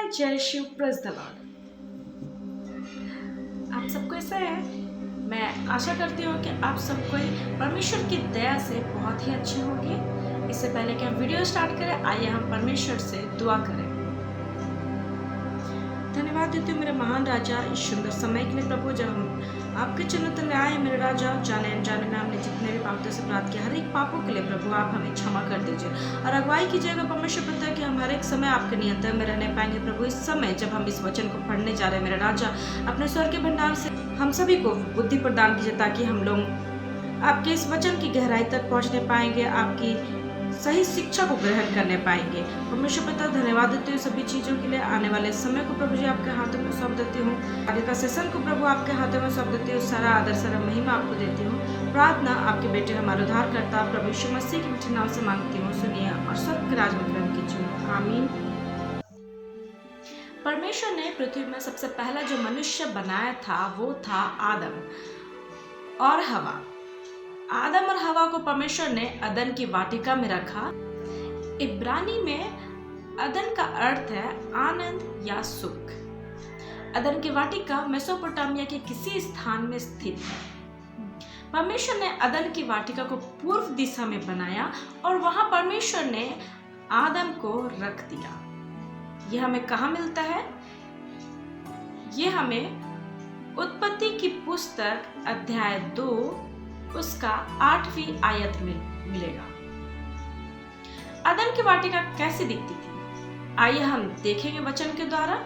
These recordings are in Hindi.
हाय जय शिव प्रेज द लॉर्ड। आप सब कैसे हैं? मैं आशा करती हूँ कि आप सब कोई परमेश्वर की दया से बहुत ही अच्छे होंगे। इससे पहले कि हम वीडियो स्टार्ट करें, आइए हम परमेश्वर से दुआ करें। धन्यवाद देते हैं मेरे महान राजा इस सुंदर समय के लिए प्रभु, जब हम आपके चरणों तले आए मेरे राजा। जाने अनजाने में हमने जितने भी पापों से अपराध किया, हर एक पापों के लिए प्रभु आप हमें क्षमा कर दीजिए और अगुवाई कीजिएगा परमेश्वर पिता कि हम हर एक समय आपके नियंत्रण में रहने पाएंगे। प्रभु इस समय जब हम इस वचन को पढ़ने जा रहे हैं मेरे राजा, अपने स्वर के भंडार से हम सभी को बुद्धि प्रदान कीजिए ताकि हम लोग आपके इस वचन की गहराई तक पहुँचने पाएंगे, आपकी सही शिक्षा को ग्रहण करने पाएंगे। परमेश्वर पिता धन्यवाद देती हूँ सभी चीज़ों के लिए। आने वाले समय को प्रभु जी आपके हाथों में सौंप देती हूँ। आगे का सेशन को प्रभु आपके हाथों में सौंप देती हूँ। सारा आदर सारा महिमा आपको देती हूँ। प्रार्थना आपके बेटे हमारे उद्धारकर्ता प्रभु यीशु मसीह के मीठे नाम से मांगती हूँ, सुनिए और सबके राज में ग्रहण कीजिए, आमीन। परमेश्वर ने पृथ्वी में सबसे पहला जो मनुष्य बनाया था वो था आदम और हवा। आदम और हवा को परमेश्वर ने अदन की वाटिका में रखा। इब्रानी में अदन का अर्थ है आनंद या सुख। अदन की वाटिका मेसोपोटामिया के किसी स्थान में स्थित है। परमेश्वर ने अदन की वाटिका को पूर्व दिशा में बनाया और वहां परमेश्वर ने आदम को रख दिया। यह हमें कहाँ मिलता है? यह हमें उत्पत्ति की पुस्तक अध्याय 2 उसका 8वीं आयत में मिलेगा। अदन की वाटिका कैसी दिखती थी? आइए हम देखेंगे वचन के द्वारा।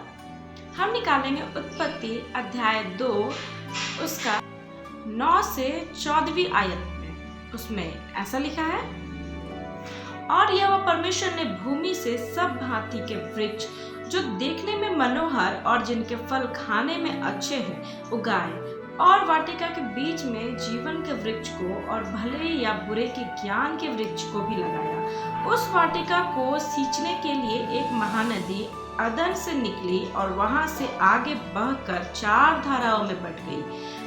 हम निकालेंगे उत्पत्ति अध्याय 2 उसका 9 से 14वीं आयत में। उसमें ऐसा लिखा है, और यह परमेश्वर ने भूमि से सब भांति के वृक्ष जो देखने में मनोहर और जिनके फल खाने में अच्छे हैं उगाए, और वाटिका के बीच में जीवन के वृक्ष को और भले या बुरे के ज्ञान के वृक्ष को भी लगाया। उस वाटिका को सींचने के लिए एक महानदी अदन से निकली और वहां से आगे बहकर 4 धाराओं में बट गई।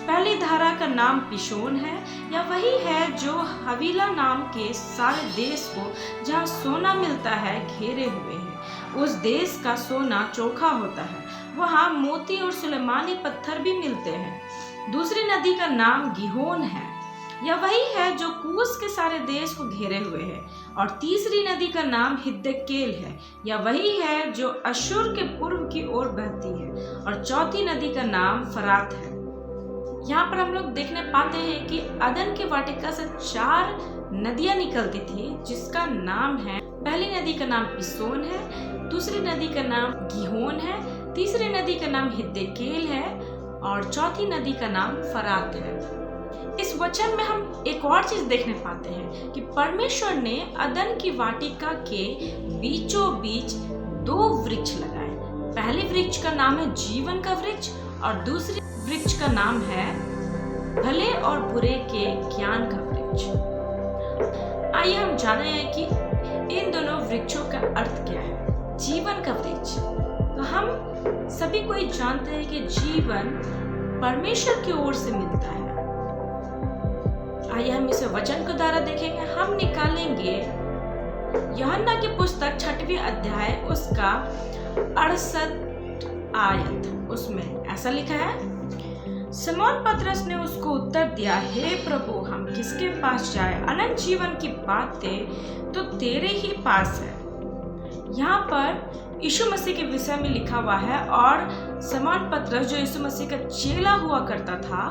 पहली धारा का नाम पिशोन है, या वही है जो हवीला नाम के सारे देश को जहाँ सोना मिलता है घेरे हुए है। उस देश का सोना चोखा होता है, वहाँ मोती और सुलेमानी पत्थर भी मिलते हैं। दूसरी नदी का नाम गिहोन है, यह वही है जो कूश के सारे देश को घेरे हुए है। और तीसरी नदी का नाम हिद्देकेल है, यह वही है जो अश्शूर के पूर्व की ओर बहती है। और चौथी नदी का नाम फरात है। यहाँ पर हम लोग देखने पाते हैं कि अदन की वाटिका से 4 नदियां निकलती थी, जिसका नाम है, पहली नदी का नाम पिसोन है, दूसरी नदी का नाम गिहोन है, तीसरी नदी का नाम हिद्देकेल है और चौथी नदी का नाम फरात है। इस वचन में हम एक और चीज देखने पाते हैं कि परमेश्वर ने अदन की वाटिका के बीचों बीच 2 वृक्ष लगाए। पहले वृक्ष का नाम है जीवन का वृक्ष और दूसरे वृक्ष का नाम है भले और बुरे के ज्ञान का वृक्ष। आइए हम जाने हैं कि इन दोनों वृक्षों का अर्थ क्या है। जीवन का वृक्ष, तो हम सभी कोई जानते हैं कि जीवन परमेश्वर की ओर से मिलता है। आइए हम इसे वचन के द्वारा देखेंगे। हम निकालेंगे यूहन्ना की पुस्तक 6वीं अध्याय उसका 68 आयत। उसमें ऐसा लिखा है, सिमोन पतरस ने उसको उत्तर दिया, हे प्रभु हम किसके पास जाए? अनंत जीवन की बातें तो तेरे ही पास है। यहाँ पर यीशु मसीह के विषय में लिखा हुआ है और सिमोन पतरस जो यीशु मसीह का चेला हुआ करता था,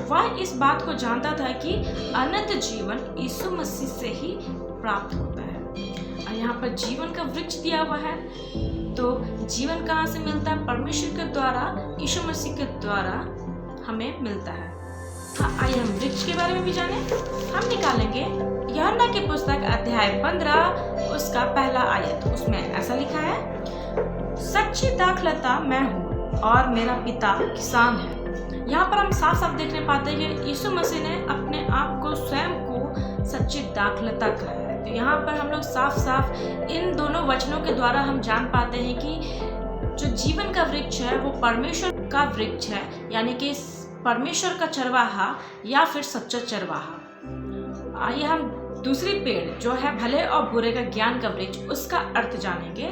वह इस बात को जानता था कि अनंत जीवन यीशु मसीह से ही प्राप्त होता है। और यहाँ पर जीवन का वृक्ष दिया हुआ है, तो जीवन कहाँ से मिलता है? परमेश्वर के द्वारा, यीशु मसीह के द्वारा हमें मिलता है। हाँ, आइए हम वृक्ष के बारे में भी जाने। हम निकालेंगे यूहन्ना की पुस्तक अध्याय 15 उसका पहला आयत। उसमें ऐसा लिखा है, सच्ची दाखलता मैं हूँ और मेरा पिता किसान है। यहाँ पर हम साफ साफ देखने पाते हैं कि यीशु मसीह ने अपने आप को स्वयं को सच्ची दाखलता कहा है। तो यहाँ पर हम लोग साफ साफ इन दोनों वचनों के द्वारा हम जान पाते हैं कि जो जीवन का वृक्ष है वो परमेश्वर का वृक्ष है, यानी कि परमेश्वर का चरवाहा या फिर सच्चा चरवाहा। आइए हम दूसरी पेड़ जो है भले और बुरे का ज्ञान का वृक्ष, उसका अर्थ जानेंगे।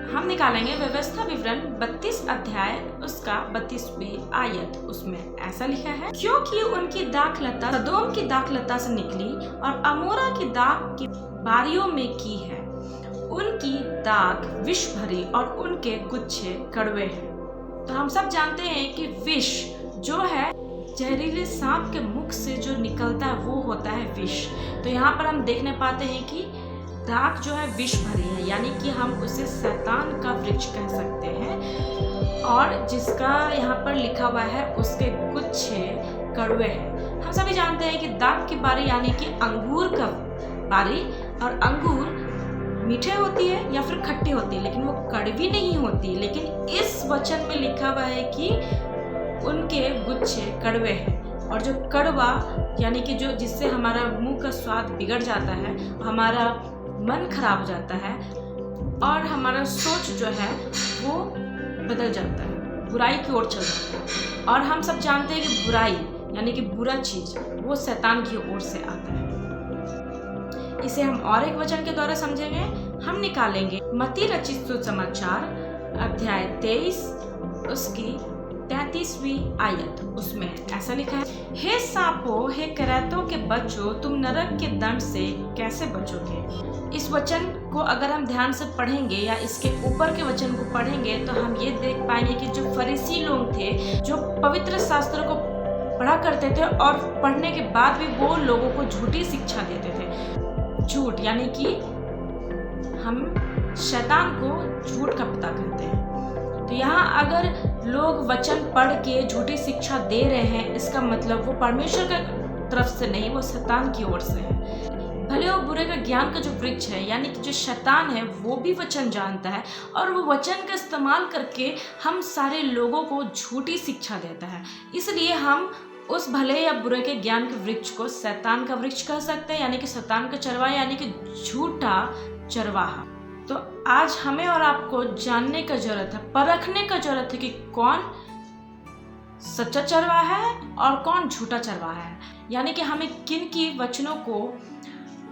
हम निकालेंगे व्यवस्था विवरण 32 अध्याय उसका 32वीं आयत। उसमें ऐसा लिखा है, क्योंकि उनकी दाखलता सदोम की दाखलता से निकली और अमोरा की दाख की बारियों में की है। उनकी दाख विष भरी और उनके गुच्छे कड़वे हैं। तो हम सब जानते हैं कि विष जो है जहरीले सांप के मुख से जो निकलता है वो होता है विष। तो यहाँ पर हम देखने पाते हैं कि दाख जो है विष भरी है, यानी कि हम उसे शैतान का वृक्ष कह सकते हैं। और जिसका यहाँ पर लिखा हुआ है उसके गुच्छे कड़वे हैं। हम सभी जानते हैं कि दाख की बारी यानी कि अंगूर का बारी, और अंगूर मीठे होती है या फिर खट्टी होती है, लेकिन वो कड़वी नहीं होती। लेकिन इस वचन में लिखा हुआ है कि उनके गुच्छे कड़वे हैं। और जो कड़वा यानी कि जो जिससे हमारा मुंह का स्वाद बिगड़ जाता है, हमारा मन खराब हो जाता है और हमारा सोच जो है वो बदल जाता है, बुराई की ओर चल जाता है। और हम सब जानते हैं कि बुराई यानी कि बुरा चीज वो शैतान की ओर से आता है। इसे हम और एक वचन के द्वारा समझेंगे। हम निकालेंगे मत्ती रचित सुसमाचार अध्याय 23 उसकी 33वीं आयत। उसमें ऐसा लिखा है, हे सांपों, हे करैतों के बच्चों, तुम नरक के दंड से कैसे बचोगे। इस वचन को अगर हम ध्यान से पढ़ेंगे या इसके ऊपर के वचन को पढ़ेंगे तो हम ये देख पाएंगे कि जो फरीसी लोग थे, जो पवित्र शास्त्रों को पढ़ा करते थे और पढ़ने के बाद भी वो लोगों को झूठी शिक्षा देते थे। झूठ यानी कि हम शैतान को झूठ का पिता कहते हैं। तो यहाँ अगर लोग वचन पढ़ के झूठी शिक्षा दे रहे हैं, इसका मतलब वो परमेश्वर की तरफ से नहीं, वो शैतान की ओर से है। भले और बुरे का ज्ञान का जो वृक्ष है यानी कि जो शैतान है वो भी वचन जानता है और वो वचन का इस्तेमाल करके हम सारे लोगों को झूठी शिक्षा देता है। इसलिए हम उस भले या बुरे के ज्ञान के वृक्ष को शैतान का वृक्ष कह सकते हैं, यानी कि शैतान का चरवाहा यानी कि झूठा चरवाहा। तो आज हमें और आपको जानने का जरूरत है, परखने का जरूरत है कि कौन सच्चा चरवाहा है और कौन झूठा चरवाहा है। यानी कि हमें किन की वचनों को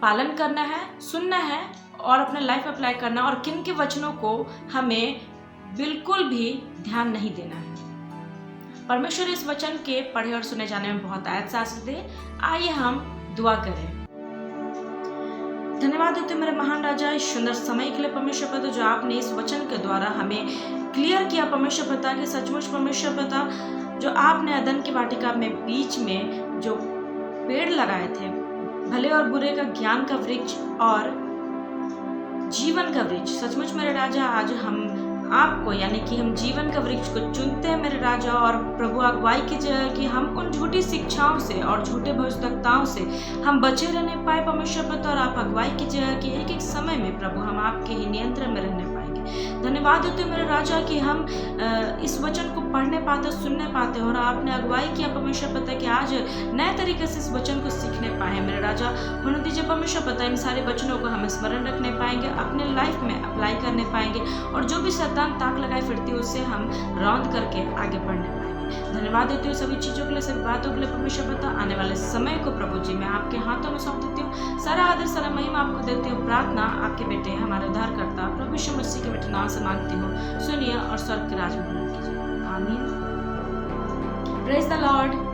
पालन करना है, सुनना है और अपने लाइफ में अप्लाई करना है, और किन के वचनों को हमें बिल्कुल भी ध्यान नहीं देना है। परमेश्वर इस वचन के पढ़े और सुने जाने में बहुत आयत से आशीष दे। आइए हम दुआ करें। धन्यवाद देते मेरे महान राजा इस सुंदर समय के लिए परमेश्वर पिता, जो आपने इस वचन के द्वारा हमें क्लियर किया परमेश्वर पिता कि सचमुच परमेश्वर पिता जो आपने अदन की वाटिका में बीच में जो पेड़ लगाए थे, भले और बुरे का ज्ञान का वृक्ष और जीवन का वृक्ष, सचमुच मेरे राजा आज हम आपको यानी कि हम जीवन का वृक्ष को चुनते हैं मेरे राजा। और प्रभु अगुवाई कीजिए कि हम उन झूठी शिक्षाओं से और झूठे भविष्यवक्ताओं से हम बचे रहने पाए परमेश्वर पिता, और आप अगुवाई कीजिए कि एक एक समय में प्रभु हम आपके ही नियंत्रण में रहने पाएंगे। धन्यवाद देते मेरे राजा कि हम इस वचन को पढ़ने पाते, सुनने पाते, और आपने अगुवाई किया परमेश्वर पिता कि आज नए तरीके से इस वचन को सीखने पाए मेरे राजा। होने दीजिए परमेश्वर पिता इन सारे वचनों को हम स्मरण रखने पाएंगे, अपने लाइफ में अप्लाई करने पाएंगे, और जो भी शैतान ताक लगाए फिरती है उससे हम रौंद करके आगे बढ़ने पाएंगे। धन्यवाद देती हूँ सभी चीज़ों के लिए, सभी बातों के लिए परमेश्वर पिता। आने वाले समय को प्रभु जी मैं आपके हाथों में सौंप देती हूँ। सारा आदर सारा महिमा आपको देती हूँ। प्रार्थना आपके बेटे हमारे उद्धारकर्ता प्रभु यीशु मसीह के बेटे नाम से मांगती हूँ, सुनिए और स्वर्ग के राज में कीजिए। आमीन। Praise the Lord.